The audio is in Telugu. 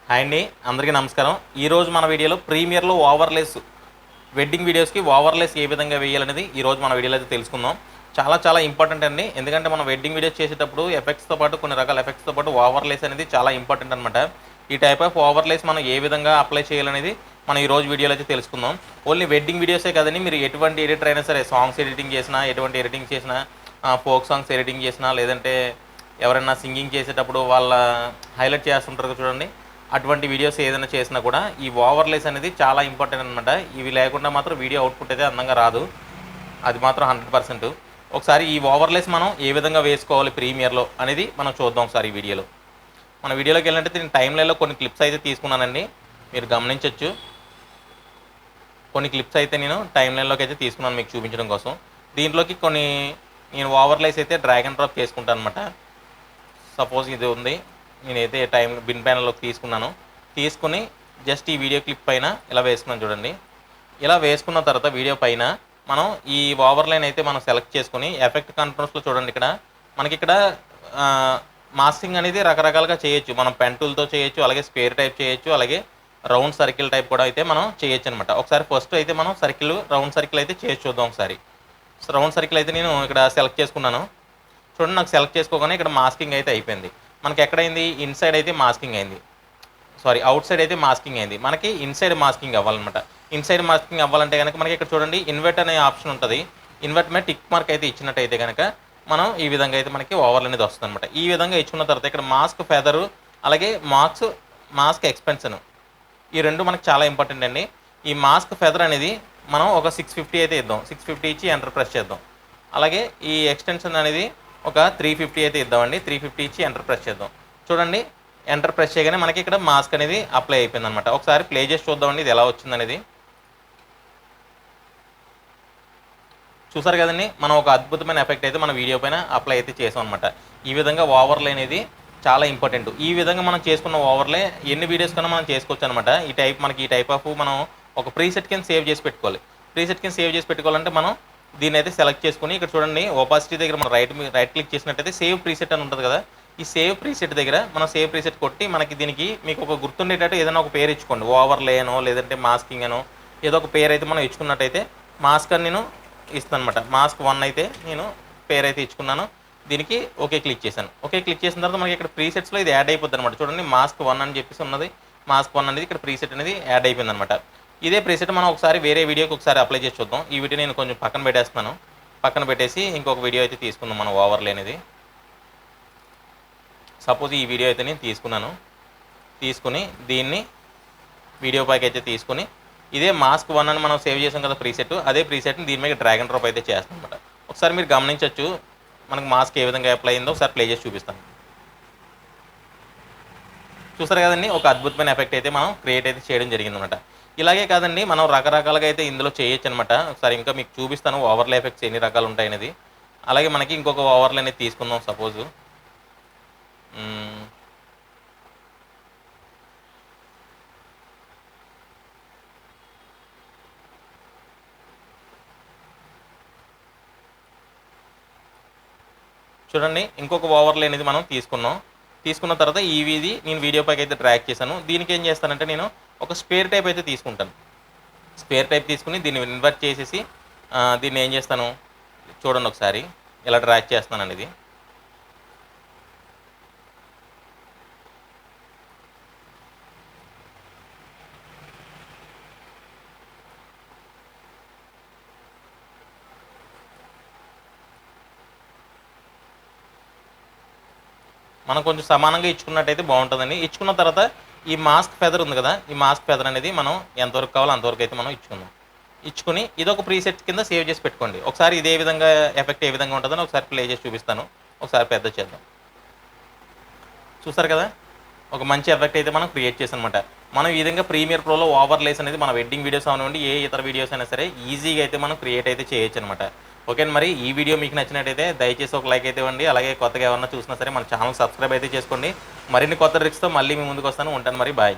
హాయ్ అండి, అందరికీ నమస్కారం. ఈరోజు మన వీడియోలో ప్రీమియర్లో ఓవర్లేస్ వెడ్డింగ్ వీడియోస్కి ఓవర్లేస్ ఏ విధంగా వేయాలనేది ఈరోజు మన వీడియోలో అయితే తెలుసుకుందాం. చాలా ఇంపార్టెంట్ అండి. ఎందుకంటే మనం వెడ్డింగ్ వీడియోస్ చేసేటప్పుడు ఎఫెక్ట్స్తో పాటు కొన్ని రకాల ఎఫెక్ట్స్తో పాటు ఓవర్లేస్ అనేది చాలా ఇంపార్టెంట్ అనమాట. ఈ టైప్ ఆఫ్ ఓవర్లేస్ మనం ఏ విధంగా అప్లై చేయాలనేది మనం ఈరోజు వీడియోలో అయితే తెలుసుకుందాం. ఓన్లీ వెడ్డింగ్ వీడియోసే కదండి, మీరు ఎటువంటి ఎడిటర్ అయినా సరే, సాంగ్స్ ఎడిటింగ్ చేసినా, ఎటువంటి ఎడిటింగ్ చేసినా, ఫోక్ సాంగ్స్ ఎడిటింగ్ చేసినా, లేదంటే ఎవరైనా సింగింగ్ చేసేటప్పుడు వాళ్ళ హైలైట్ చేస్తుంటారు చూడండి, అటువంటి వీడియోస్ ఏదైనా చేసినా కూడా ఈ ఓవర్లేస్ అనేది చాలా ఇంపార్టెంట్ అనమాట. ఇవి లేకుండా మాత్రం వీడియో అవుట్పుట్ అయితే అందంగా రాదు, అది మాత్రం 100%. ఒకసారి ఈ ఓవర్లేస్ మనం ఏ విధంగా వేసుకోవాలి ప్రీమియర్లో అనేది మనం చూద్దాం ఒకసారి ఈ వీడియోలో. మన వీడియోలోకి వెళ్ళినట్టు నేను టైమ్ లైన్లో కొన్ని క్లిప్స్ అయితే తీసుకున్నానండి, మీరు గమనించవచ్చు. కొన్ని క్లిప్స్ అయితే నేను టైమ్ లైన్లోకి అయితే తీసుకున్నాను మీకు చూపించడం కోసం. దీంట్లోకి కొన్ని నేను ఓవర్లేస్ అయితే డ్రాగ్ అండ్ డ్రాప్ చేసుకుంటాను అనమాట. సపోజ్ ఇది ఉంది, నేనైతే బిన్ ప్యానల్లోకి తీసుకుని జస్ట్ ఈ వీడియో క్లిప్ పైన ఇలా వేసుకున్నాను చూడండి. ఇలా వేసుకున్న తర్వాత వీడియో పైన మనం ఈ ఓవర్లైన్ అయితే మనం సెలెక్ట్ చేసుకుని ఎఫెక్ట్ కంట్రోల్స్లో చూడండి, ఇక్కడ మాస్కింగ్ అనేది రకరకాలుగా చేయొచ్చు. మనం పెన్ టూల్తో చేయొచ్చు, అలాగే స్క్వేర్ టైప్ చేయొచ్చు, అలాగే రౌండ్ సర్కిల్ టైప్ కూడా అయితే మనం చేయొచ్చు అనమాట. ఒకసారి ఫస్ట్ అయితే మనం రౌండ్ సర్కిల్ అయితే చేసి చూద్దాం ఒకసారి. రౌండ్ సర్కిల్ అయితే నేను ఇక్కడ సెలెక్ట్ చేసుకున్నాను చూడండి. నాకు సెలెక్ట్ చేసుకోగానే ఇక్కడ మాస్కింగ్ అయితే అయిపోయింది. మనకి ఎక్కడైంది, ఇన్సైడ్ అయితే మాస్కింగ్ అయింది, అవుట్ సైడ్ అయితే మాస్కింగ్ అయింది. మనకి ఇన్సైడ్ మాస్కింగ్ అవ్వాలన్నమాట. ఇన్సైడ్ మాస్కింగ్ అవ్వాలంటే కనుక మనకి ఇక్కడ చూడండి ఇన్వర్ట్ అనే ఆప్షన్ ఉంటుంది. ఇన్వర్ట్ మీద టిక్ మార్క్ అయితే ఇచ్చినట్టయితే కనుక మనం ఈ విధంగా అయితే మనకి ఓవర్లు అనేది వస్తుంది అనమాట. ఈ విధంగా ఇచ్చుకున్న తర్వాత ఇక్కడ మాస్క్ ఫెదరు, అలాగే మాస్క్ ఎక్స్పెన్షన్, ఈ రెండు మనకి చాలా ఇంపార్టెంట్ అండి. ఈ మాస్క్ ఫెదర్ అనేది మనం ఒక 650 అయితే ఇద్దాం. 650 ఇచ్చి ఎంటర్ ప్రెస్ చేద్దాం. అలాగే ఈ ఎక్స్టెన్షన్ అనేది ఒక 350 అయితే ఇద్దామండి. 350 ఇచ్చి ఎంటర్ ప్రెస్ చేద్దాం. చూడండి, ఎంటర్ ప్రెస్ చేయగానే మనకి ఇక్కడ మాస్క్ అనేది అప్లై అయిపోయింది అనమాట. ఒకసారి ప్లే చేసి చూద్దామండి ఇది ఎలా వచ్చిందనేది. చూసారు కదండి, మనం ఒక అద్భుతమైన ఎఫెక్ట్ అయితే మన వీడియో పైన అప్లై అయితే చేసాం అనమాట. ఈ విధంగా ఓవర్లే అనేది చాలా ఇంపార్టెంట్. ఈ విధంగా మనం చేసుకున్న ఓవర్లే ఎన్ని వీడియోస్ కన్నా మనం చేసుకోవచ్చు అనమాట. మనకి ఈ టైప్ ఆఫ్ మనం ఒక ప్రీసెట్ కింద సేవ్ చేసి పెట్టుకోవాలి. పెట్టుకోవాలంటే మనం దీన్ని అయితే సెలెక్ట్ చేసుకుని ఇక్కడ చూడండి ఓపాసిటీ దగ్గర మనం రైట్ క్లిక్ చేసినట్టయితే సేవ్ ప్రీసెట్ అని ఉంటుంది కదా. ఈ సేవ్ ప్రీసెట్ దగ్గర మనం సేవ్ ప్రీసెట్ కొట్టి మనకి దీనికి మీకు ఒక గుర్తుండేటట్టు ఏదైనా ఒక పేరు ఇచ్చుకోండి. ఓవర్లేనో లేదంటే మాస్కింగ్ అనో ఏదో ఒక పేరు అయితే మనం ఇచ్చుకున్నట్టయితే మాస్క్ అని నేను ఇస్తాను అనమాట. మాస్క్ 1 అయితే నేను పేరు అయితే ఇచ్చుకున్నాను. దీనికి ఓకే క్లిక్ చేశాను. ఓకే క్లిక్ చేసిన తర్వాత మనకి ఇక్కడ ప్రీసెట్స్లో ఇది యాడ్ అయిపోద్ది అనమాట. చూడండి మాస్క్ 1 అని చెప్పేసి ఉన్నది. మాస్క్ 1 అనేది ఇక్కడ ప్రీసెట్ అనేది యాడ్ అయిపోయింది అనమాట. ఇదే ప్రీసెట్ మనం ఒకసారి వేరే వీడియోకి ఒకసారి అప్లై చేసి చూద్దాం. ఈ వీడియో నేను కొంచెం పక్కన పెట్టేసి ఇంకొక వీడియో అయితే తీసుకుందాం మనం ఓవర్లే అనేది. సపోజ్ ఈ వీడియో అయితే నేను తీసుకుని దీన్ని వీడియో పైకి అయితే తీసుకుని ఇదే మాస్క్ 1 అని మనం సేవ్ చేసాం కదా ప్రీసెట్, అదే ప్రీసెట్ని దీని మీద డ్రాగ్ అండ్ డ్రాప్ అయితే చేస్తాం అనమాట. ఒకసారి మీరు గమనించవచ్చు మనకు మాస్క్ ఏ విధంగా అప్లై అయిందో ఒకసారి ప్లే చేసి చూపిస్తాను. చూసారు కదండి, ఒక అద్భుతమైన ఎఫెక్ట్ అయితే మనం క్రియేట్ అయితే చేయడం జరిగిందనమాట. ఇలాగే కాదండి, మనం రకరకాలుగా అయితే ఇందులో చేయొచ్చు అనమాట. ఒకసారి ఇంకా మీకు చూపిస్తాను ఓవర్లే ఎఫెక్ట్స్ ఎన్ని రకాలు ఉంటాయి అనేది. అలాగే మనకి ఇంకొక ఓవర్లే అనేది తీసుకుందాం. సపోజు చూడండి, ఇంకొక ఓవర్లే అనేది మనం తీసుకున్న తర్వాత ఇది నేను వీడియో పైకి అయితే డ్రాగ్ చేశాను. దీనికి ఏం చేస్తానంటే నేను ఒక స్క్వేర్ టైప్ అయితే తీసుకుంటాను. స్క్వేర్ టైప్ తీసుకుని దీన్ని ఇన్వర్ట్ చేసేసి దీన్ని ఏం చేస్తాను చూడండి, ఒకసారి ఇలా డ్రాగ్ చేస్తున్నాను ఇది. మనం కొంచెం సమానంగా ఇచ్చుకున్నట్టయితే బాగుంటుందండి. ఇచ్చుకున్న తర్వాత ఈ మాస్క్ ఫెదర్ ఉంది కదా, ఈ మాస్క్ ఫెదర్ అనేది మనం ఎంతవరకు కావాలో అంతవరకు అయితే మనం ఇచ్చుకుని ఇదొక ప్రీసెట్ కింద సేవ్ చేసి పెట్టుకోండి. ఒకసారి ఇదే విధంగా ఎఫెక్ట్ ఏ విధంగా ఉంటుందని ఒకసారి ప్లే చేసి చూపిస్తాను. ఒకసారి పెద్ద చేద్దాం. చూసారు కదా, ఒక మంచి ఎఫెక్ట్ అయితే మనం క్రియేట్ చేసామన్నమాట. మనం ఈ విధంగా ప్రీమియర్ ప్రోలో ఓవర్లేస్ అనేది మన వెడ్డింగ్ వీడియోస్ అవనివ్వండి, ఏ ఇతర వీడియోస్ అయినా సరే ఈజీగా అయితే మనం క్రియేట్ అయితే చేయొచ్చు అనమాట. ఓకే, మరి ఈ వీడియో మీకు నచ్చినట్టయితే దయచేసి ఒక లైక్ అయితే ఇవ్వండి. అలాగే కొత్తగా ఎవరన్నా చూసినా సరే మన ఛానల్ సబ్స్క్రైబ్ అయితే చేసుకోండి. మరిన్ని కొత్త ట్రిక్స్తో మళ్ళీ మీ ముందుకు వస్తాను. ఉంటాను మరి, బాయ్.